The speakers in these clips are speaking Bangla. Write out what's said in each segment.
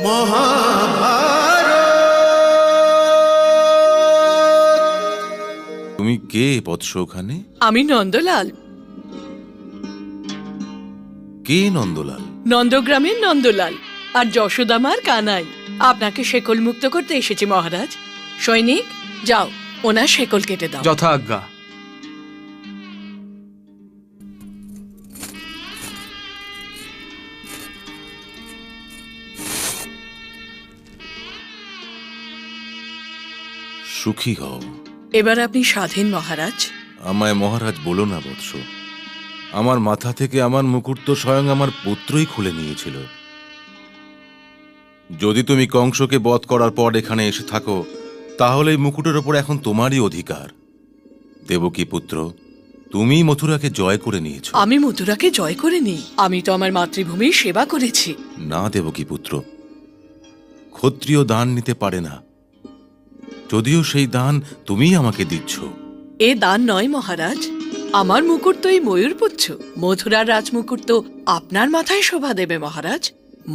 তুমি কে বৎস ওখানে? আমি নন্দলাল। কে নন্দলাল? নন্দগ্রামের নন্দলাল আর যশোদামার কানাই। আপনাকে শেকল মুক্ত করতে এসেছি মহারাজ। সৈনিক, যাও ওনার শেকল কেটে দাও। যথা আজ্ঞা। সুখী হও। এবার আপনি স্বাধীন মহারাজ। আমায় মহারাজ বলো না বৎস। আমার মাথা থেকে আমার মুকুট তো স্বয়ং আমার পুত্রই খুলে নিয়েছিল। যদি তুমি কংসকে বধ করার পর এখানে এসে থাকো, তাহলে এই মুকুটের ওপর এখন তোমারই অধিকার। দেবকী পুত্র, তুমি মথুরাকে জয় করে নিয়েছো। আমি মথুরাকে জয় করে নিই? আমি তো আমার মাতৃভূমির সেবা করেছি। না দেবকী পুত্র, ক্ষত্রিয় দান নিতে পারে না, যদিও সেই দান তুমিই আমাকে দিচ্ছ। এ দান নয় মহারাজ, আমার মুকুট তো এই ময়ূরপুচ্ছ। মথুরার রাজমুকুট তো আপনার মাথায় শোভা দেবে মহারাজ।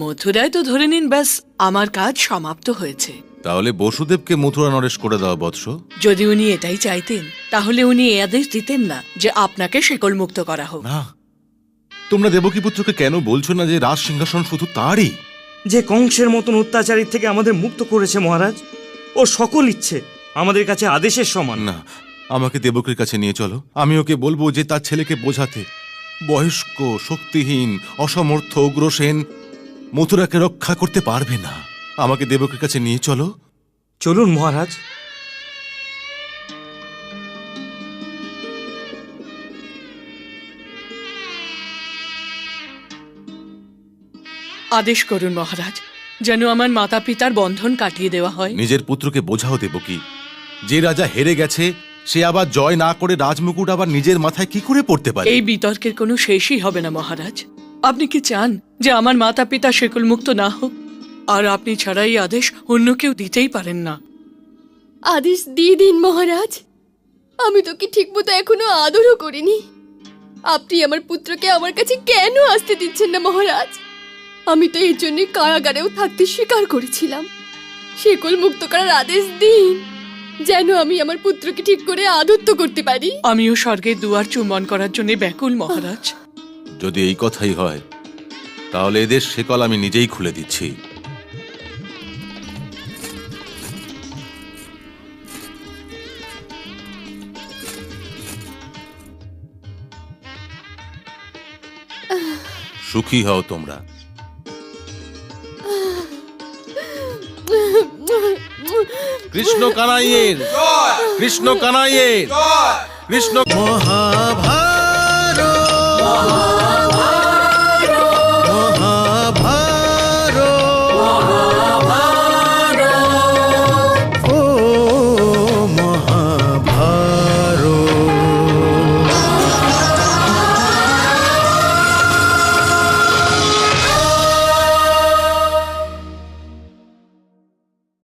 মথুরায় তো ধরে নিন ব্যাস আমার কাজ সমাপ্ত হয়েছে। তাহলে বসুদেবকে মথুরা নরেশ করে দাও বৎস। যদি উনি এটাই চাইতেন, তাহলে উনি এ আদেশ দিতেন না যে আপনাকে শেকল মুক্ত করা হোক। না, তোমরা দেবকী পুত্রকে কেন বলছো না যে রাজ সিংহাসন শুধু তারই? যে কংসের মতন অত্যাচারী থেকে আমাদের মুক্ত করেছে মহারাজ, ও সকল ইচ্ছে আমাদের কাছে আদেশের সমান। না, আমাকে দেবকীর কাছে নিয়ে চলো। আমি ওকে বলবো যে তার ছেলেকে বোঝাতে। বয়স্ক, শক্তিহীন, অসমর্থ উগ্রসেন মথুরাকে রক্ষা করতে পারবে না। আমাকে দেবকীর কাছে নিয়ে চলো। চলুন মহারাজ। আদেশ করুন মহারাজ, যেন আমার মাতা পিতার বন্ধন কাটিয়ে দেওয়া হয়। নিজের পুত্রকে বোঝাও দেবকী। যে রাজা হেরে গেছে, সে আবার জয় না করে রাজমুকুট আবার নিজের মাথায় কি করে পড়তে পারে? এই বিতর্কের কোনো শেষই হবে না মহারাজ। আপনি কি চান যে আমার মাতা পিতা শেকল মুক্ত না হোক? আর আপনি ছাড়া এই আদেশ অন্য কেউ দিতেই পারেন না। আদেশ দিয়ে দিন মহারাজ। আমি তোকে ঠিক মতো এখনো আদরও করিনি। আপনি আমার পুত্রকে আমার কাছে কেন আসতে দিচ্ছেন না মহারাজ? আমি তো এর জন্য কারাগারেও থাকতে স্বীকার করেছিলাম। শেকল মুক্ত করার আদেশ দিন, যেন আমি আমার পুত্রকে ঠিক করে আদত্ত করতে পারি। আমিও স্বর্গের দুয়ার চুম্বন করার জন্য ব্যাকুল মহারাজ। যদি এই কথাই হয়, তাহলে এদের শেকল আমি নিজেই খুলে দিচ্ছি। সুখী হও তোমরা। কৃষ্ণ কানাইয়ের, কৃষ্ণ কানাইয়ের, কৃষ্ণ মহাভারত।